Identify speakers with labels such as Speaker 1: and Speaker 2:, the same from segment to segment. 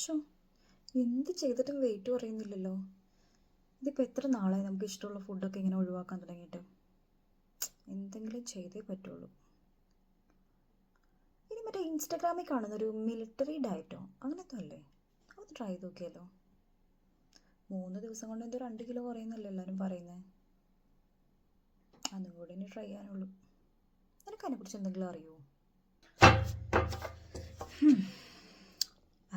Speaker 1: Show, എന്ത് ചെയ്തിട്ടും wait കുറയുന്നില്ലല്ലോ. ഇതിപ്പോൾ എത്ര നാളായി നമുക്ക് ഇഷ്ടമുള്ള ഫുഡൊക്കെ ഇങ്ങനെ ഒഴിവാക്കാൻ തുടങ്ങിയിട്ട്. എന്തെങ്കിലും ചെയ്തേ പറ്റുള്ളൂ. ഇനി മറ്റേ ഇൻസ്റ്റാഗ്രാമിൽ കാണുന്നൊരു മിലിറ്ററി ഡയറ്റോ അങ്ങനത്തെ അല്ലേ, അത് ട്രൈ ചെയ്ത് നോക്കിയാലോ. 3 ദിവസം കൊണ്ട് എന്തോ 2 കിലോ കുറയുന്നല്ലേ എല്ലാവരും പറയുന്നത്. അതും കൂടെ ഇനി ട്രൈ ചെയ്യാനുള്ളൂ. നിനക്കതിനെക്കുറിച്ച് എന്തെങ്കിലും അറിയുമോ?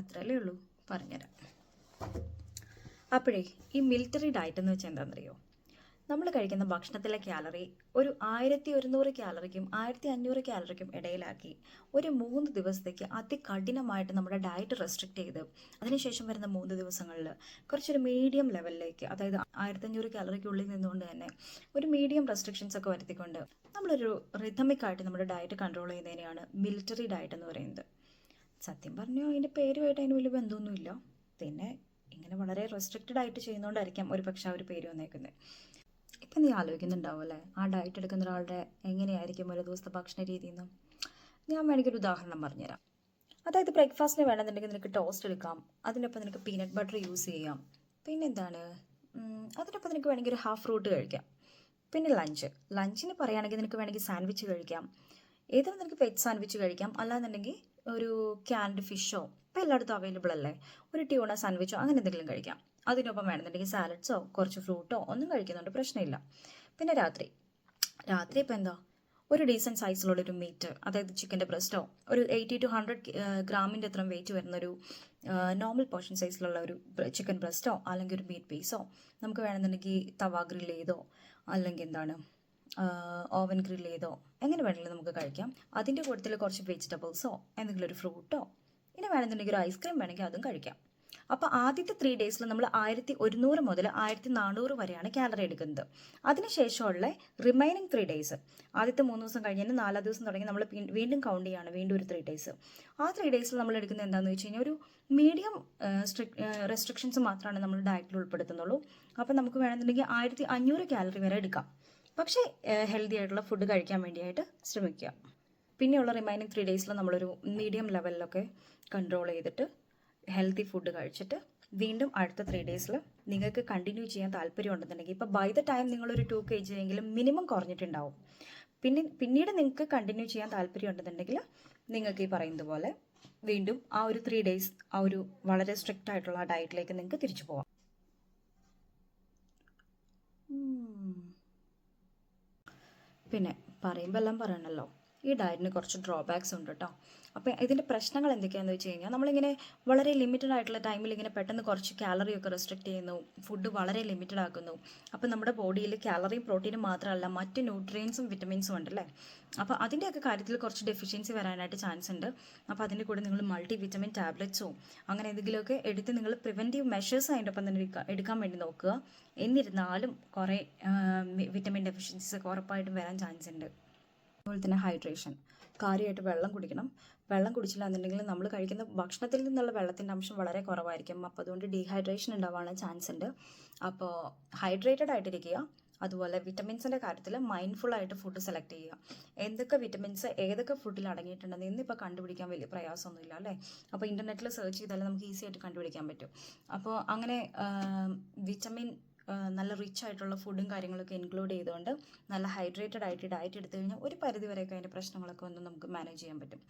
Speaker 1: അത്രയല്ലേ ഉള്ളൂ, പറഞ്ഞുതരാം. അപ്പോഴേ ഈ മിലിറ്ററി ഡയറ്റ് എന്ന് വെച്ചാൽ എന്താണെന്നറിയോ? നമ്മൾ കഴിക്കുന്ന ഭക്ഷണത്തിലെ കാലറി ഒരു 1100 കാലറിക്കും 1500 കാലറിക്കും ഇടയിലാക്കി ഒരു 3 ദിവസത്തേക്ക് അതികഠിനമായിട്ട് നമ്മുടെ ഡയറ്റ് റെസ്ട്രിക്റ്റ് ചെയ്ത് അതിനുശേഷം വരുന്ന 3 ദിവസങ്ങളിൽ കുറച്ചൊരു മീഡിയം ലെവലിലേക്ക്, അതായത് 1500 കാലറിക്കുള്ളിൽ നിന്നുകൊണ്ട് തന്നെ ഒരു മീഡിയം റെസ്ട്രിക്ഷൻസ് ഒക്കെ വരുത്തിക്കൊണ്ട് നമ്മളൊരു റിതമിക്കായിട്ട് നമ്മുടെ ഡയറ്റ് കൺട്രോൾ ചെയ്യുന്നതിനെയാണ് മിലിറ്ററി ഡയറ്റ് എന്ന് പറയുന്നത്. സത്യം പറഞ്ഞാൽ അതിൻ്റെ പേരുമായിട്ട് അതിന് വലിയ ബന്ധമൊന്നുമില്ല. പിന്നെ ഇങ്ങനെ വളരെ റെസ്ട്രിക്റ്റഡ് ആയിട്ട് ചെയ്യുന്നതുകൊണ്ടായിരിക്കാം ഒരു പക്ഷേ ആ ഒരു പേര് വന്നേക്കുന്നത്. ഇപ്പം നീ ആലോചിക്കുന്നുണ്ടാവും അല്ലേ, ആ ഡയറ്റ് എടുക്കുന്ന ഒരാളുടെ എങ്ങനെയായിരിക്കും ഒരു ദിവസത്തെ ഭക്ഷണ രീതി എന്ന്. ഞാൻ വേണമെങ്കിൽ ഒരു ഉദാഹരണം പറഞ്ഞുതരാം. അതായത് ബ്രേക്ക്ഫാസ്റ്റിന് വേണമെന്നുണ്ടെങ്കിൽ നിനക്ക് ടോസ്റ്റ് എടുക്കാം, അതിനൊപ്പം നിനക്ക് പീനട്ട് ബട്ടർ യൂസ് ചെയ്യാം. പിന്നെന്താണ്, അതിനൊപ്പം നിനക്ക് വേണമെങ്കിൽ ഒരു ഹാഫ് ഫ്രൂട്ട് കഴിക്കാം. പിന്നെ ലഞ്ചിന് പറയുകയാണെങ്കിൽ നിനക്ക് വേണമെങ്കിൽ സാൻഡ്വിച്ച് കഴിക്കാം. ഏതും നിനക്ക് വെജ് സാൻഡ്വിച്ച് കഴിക്കാം, അല്ലാന്നുണ്ടെങ്കിൽ ഒരു ക്യാൻഡ് ഫിഷോ ഇപ്പോൾ എല്ലായിടത്തും അവൈലബിൾ അല്ലേ, ഒരു ട്യൂണ സാൻഡ്വിച്ചോ അങ്ങനെ എന്തെങ്കിലും കഴിക്കാം. അതിനൊപ്പം വേണമെന്നുണ്ടെങ്കിൽ സാലഡ്സോ കുറച്ച് ഫ്രൂട്ടോ ഒന്നും കഴിക്കുന്നുണ്ട്, പ്രശ്നമില്ല. പിന്നെ രാത്രി ഇപ്പോൾ എന്താ, ഒരു ഡീസൻറ്റ് സൈസിലുള്ളൊരു മീറ്റ്, അതായത് ചിക്കൻ്റെ ബ്രസ്റ്റോ ഒരു 80 to 100 ഗ്രാമിൻ്റെ അത്രയും വെയിറ്റ് വരുന്നൊരു നോർമൽ പോർഷൻ സൈസിലുള്ള ഒരു ചിക്കൻ ബ്രസ്റ്റോ അല്ലെങ്കിൽ ഒരു മീറ്റ് പീസോ നമുക്ക് വേണമെന്നുണ്ടെങ്കിൽ തവ ഗ്രിൽ ചെയ്തോ അല്ലെങ്കിൽ എന്താണ് ഓവൻ ഗ്രിൽ ചെയ്തോ എങ്ങനെ വേണമെങ്കിലും നമുക്ക് കഴിക്കാം. അതിൻ്റെ കൂട്ടത്തിൽ കുറച്ച് വെജിറ്റബിൾസോ എന്തെങ്കിലും ഒരു ഫ്രൂട്ടോ, ഇനി വേണമെന്നുണ്ടെങ്കിൽ ഒരു ഐസ്ക്രീം വേണമെങ്കിൽ അതും കഴിക്കാം. അപ്പോൾ ആദ്യത്തെ 3 ഡേയ്സിൽ നമ്മൾ 1100 മുതൽ 1400 വരെയാണ് കാലറി എടുക്കുന്നത്. അതിനുശേഷമുള്ള റിമൈനിങ് 3 ഡേയ്സ്, ആദ്യത്തെ 3 ദിവസം കഴിഞ്ഞാൽ 4 ദിവസം തുടങ്ങി നമ്മൾ വീണ്ടും കൗണ്ട് ചെയ്യാണ്, വീണ്ടും ഒരു 3 ഡേയ്സ്. ആ 3 ഡേയ്സിൽ നമ്മൾ എടുക്കുന്നത് എന്താണെന്ന് വെച്ച് കഴിഞ്ഞാൽ ഒരു മീഡിയം റെസ്ട്രിക്ഷൻസ് മാത്രമാണ് നമ്മൾ ഡയറ്റിൽ ഉൾപ്പെടുത്തുന്നുള്ളൂ. അപ്പോൾ നമുക്ക് വേണമെന്നുണ്ടെങ്കിൽ 1500 കാലറി വരെ എടുക്കാം. പക്ഷേ ഹെൽത്തി ആയിട്ടുള്ള ഫുഡ് കഴിക്കാൻ വേണ്ടിയായിട്ട് ശ്രമിക്കുക. പിന്നെയുള്ള റിമൈനിങ് 3 ഡേയ്സിൽ നമ്മളൊരു മീഡിയം ലെവലിലൊക്കെ കൺട്രോൾ ചെയ്തിട്ട് ഹെൽത്തി ഫുഡ് കഴിച്ചിട്ട് വീണ്ടും അടുത്ത 3 ഡേയ്സിൽ നിങ്ങൾക്ക് കണ്ടിന്യൂ ചെയ്യാൻ താല്പര്യം ഉണ്ടെന്നുണ്ടെങ്കിൽ, ഇപ്പോൾ ബൈ ദ ടൈം നിങ്ങളൊരു 2 kg എങ്കിലും മിനിമം കുറഞ്ഞിട്ടുണ്ടാവും. പിന്നീട് നിങ്ങൾക്ക് കണ്ടിന്യൂ ചെയ്യാൻ താല്പര്യം ഉണ്ടെന്നുണ്ടെങ്കിൽ നിങ്ങൾക്ക് ഈ പറയുന്നത് പോലെ വീണ്ടും ആ ഒരു 3 ഡേയ്സ് ആ ഒരു വളരെ സ്ട്രിക്റ്റ് ആയിട്ടുള്ള ഡയറ്റിലേക്ക് നിങ്ങൾക്ക് തിരിച്ചു പോവാം. പിന്നെ പറയുമ്പോൾ എല്ലാം പറയണല്ലോ, ഈ ഡയറ്റിന് കുറച്ച് ഡ്രോബാക്സ് ഉണ്ട് കേട്ടോ. അപ്പോൾ ഇതിൻ്റെ പ്രശ്നങ്ങൾ എന്തൊക്കെയാണെന്ന് വെച്ച് കഴിഞ്ഞാൽ, നമ്മളിങ്ങനെ വളരെ ലിമിറ്റഡ് ആയിട്ടുള്ള ടൈമിൽ ഇങ്ങനെ പെട്ടെന്ന് കുറച്ച് കാലറിയൊക്കെ റെസ്ട്രിക്റ്റ് ചെയ്യുന്നു, ഫുഡ് വളരെ ലിമിറ്റഡ് ആക്കുന്നു. അപ്പോൾ നമ്മുടെ ബോഡിയിൽ കാലറിയും പ്രോട്ടീനും മാത്രമല്ല മറ്റ് ന്യൂട്രിയൻസും വിറ്റമിൻസും ഉണ്ടല്ലേ, അപ്പോൾ അതിൻ്റെയൊക്കെ കാര്യത്തിൽ കുറച്ച് ഡെഫിഷ്യൻസി വരാനായിട്ട് ചാൻസ് ഉണ്ട്. അപ്പോൾ അതിൻ്റെ കൂടെ നിങ്ങൾ മൾട്ടി വിറ്റമിൻ ടാബ്ലറ്റ്സോ അങ്ങനെ എന്തെങ്കിലുമൊക്കെ എടുത്ത് നിങ്ങൾ പ്രിവെൻറ്റീവ് മെഷേഴ്സ് അതിൻ്റെ ഒപ്പം തന്നെ എടുക്കാൻ വേണ്ടി നോക്കുക. എന്നിരുന്നാലും കുറേ വിറ്റമിൻ ഡെഫിഷ്യൻസീസ് ഒക്കെ ഉറപ്പായിട്ടും വരാൻ ചാൻസ് ഉണ്ട്. അതുപോലെ തന്നെ ഹൈഡ്രേഷൻ, കാര്യമായിട്ട് വെള്ളം കുടിക്കണം. വെള്ളം കുടിച്ചില്ല എന്നുണ്ടെങ്കിൽ നമ്മൾ കഴിക്കുന്ന ഭക്ഷണത്തിൽ നിന്നുള്ള വെള്ളത്തിൻ്റെ അംശം വളരെ കുറവായിരിക്കും. അപ്പോൾ അതുകൊണ്ട് ഡീഹൈഡ്രേഷൻ ഉണ്ടാവാനുള്ള ചാൻസ് ഉണ്ട്. അപ്പോൾ ഹൈഡ്രേറ്റഡ് ആയിട്ടിരിക്കുക. അതുപോലെ വിറ്റമിൻസിൻ്റെ കാര്യത്തിൽ മൈൻഡ്ഫുൾ ആയിട്ട് ഫുഡ് സെലക്ട് ചെയ്യുക. എന്തൊക്കെ വിറ്റമിൻസ് ഏതൊക്കെ ഫുഡിൽ അടങ്ങിയിട്ടുണ്ടെന്ന് ഇന്നിപ്പോൾ കണ്ടുപിടിക്കാൻ വലിയ പ്രയാസമൊന്നുമില്ല അല്ലേ. അപ്പോൾ ഇൻ്റർനെറ്റിൽ സെർച്ച് ചെയ്താൽ നമുക്ക് ഈസി ആയിട്ട് കണ്ടുപിടിക്കാൻ പറ്റും. അപ്പോൾ അങ്ങനെ വിറ്റമിൻ നല്ല റിച്ച് ആയിട്ടുള്ള ഫുഡും കാര്യങ്ങളൊക്കെ ഇൻക്ലൂഡ് ചെയ്തുകൊണ്ട് നല്ല ഹൈഡ്രേറ്റഡ് ആയിട്ട് ഡയറ്റ് എടുത്തു കഴിഞ്ഞാൽ ഒരു പരിധി വരെയൊക്കെ അതിൻ്റെ പ്രശ്നങ്ങളൊക്കെ ഒന്ന് നമുക്ക് മാനേജ് ചെയ്യാൻ പറ്റും.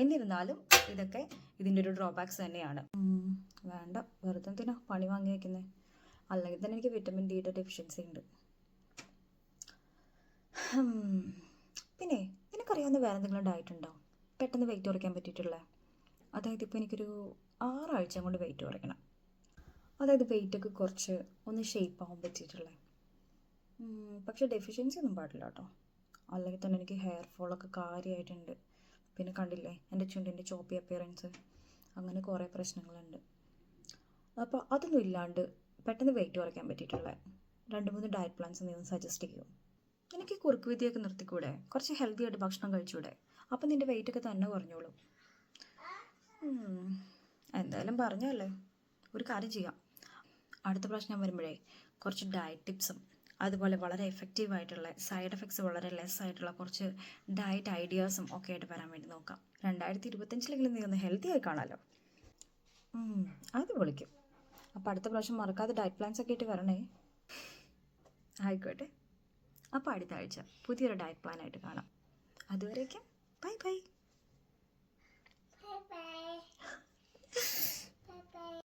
Speaker 1: എന്നിരുന്നാലും ഇതൊക്കെ ഇതിൻ്റെ ഒരു ഡ്രോബാക്സ് തന്നെയാണ്. വേണ്ട, വെറുതെ എന്തിനാ പണി വാങ്ങി വയ്ക്കുന്നത്. അല്ലെങ്കിൽ തന്നെ എനിക്ക് വിറ്റമിൻ ഡിയുടെ ഡെഫിഷ്യൻസി ഉണ്ട്. പിന്നെ നിനക്കറിയാവുന്ന വേറെ എന്തെങ്കിലും ഡയറ്റ് ഉണ്ടോ പെട്ടെന്ന് വെയിറ്റ് കുറയ്ക്കാൻ പറ്റിയിട്ടുള്ളത്? അതായത് ഇപ്പോൾ എനിക്കൊരു 6 ആഴ്ച കൊണ്ട് വെയിറ്റ് കുറയ്ക്കണം, അതായത് വെയിറ്റൊക്കെ കുറച്ച് ഒന്ന് ഷേപ്പ് ആവാൻ പറ്റിയിട്ടുള്ളത്. പക്ഷേ ഡെഫിഷ്യൻസി ഒന്നും പാടില്ല കേട്ടോ, അല്ലെങ്കിൽ തന്നെ എനിക്ക് ഹെയർ ഫോളൊക്കെ കാര്യമായിട്ടുണ്ട്. പിന്നെ കണ്ടില്ലേ എൻ്റെ ചുണ്ടിൻ്റെ ചോപ്പി അപ്പിയറൻസ്, അങ്ങനെ കുറേ പ്രശ്നങ്ങളുണ്ട്. അപ്പോൾ അതൊന്നും ഇല്ലാണ്ട് പെട്ടെന്ന് വെയിറ്റ് കുറയ്ക്കാൻ പറ്റിയിട്ടുള്ള 2-3 ഡയറ്റ് പ്ലാൻസ് നീ സജസ്റ്റ് ചെയ്യും. എനിക്ക് കുറുക്ക് വിദ്യയൊക്കെ നിർത്തിക്കൂടെ, കുറച്ച് ഹെൽത്തി ആയിട്ട് ഭക്ഷണം കഴിച്ചൂടെ, അപ്പം നിൻ്റെ വെയിറ്റൊക്കെ തന്നെ കുറഞ്ഞോളൂ. എന്തായാലും പറഞ്ഞല്ലേ, ഒരു കാര്യം ചെയ്യാം, അടുത്ത പ്രശ്നം വരുമ്പോഴേ കുറച്ച് ഡയറ്റ് ടിപ്സും അതുപോലെ വളരെ എഫക്റ്റീവ് ആയിട്ടുള്ള സൈഡ് എഫക്ട്സ് വളരെ ലെസ് ആയിട്ടുള്ള കുറച്ച് ഡയറ്റ് ഐഡിയാസും ഒക്കെ ആയിട്ട് വരാൻ വേണ്ടി നോക്കാം. 2025 നീ ഒന്ന് ഹെൽത്തി ആയി കാണാമല്ലോ. അത് വിളിക്കും. അപ്പോൾ അടുത്ത പ്രാവശ്യം മറക്കാതെ ഡയറ്റ് പ്ലാൻസ് ഒക്കെ ഇട്ട് വരണേ. ആയിക്കോട്ടെ. അപ്പോൾ അടുത്ത ആഴ്ച പുതിയൊരു ഡയറ്റ് പ്ലാനായിട്ട് കാണാം. അതുവരേക്കും ബൈ ബൈ.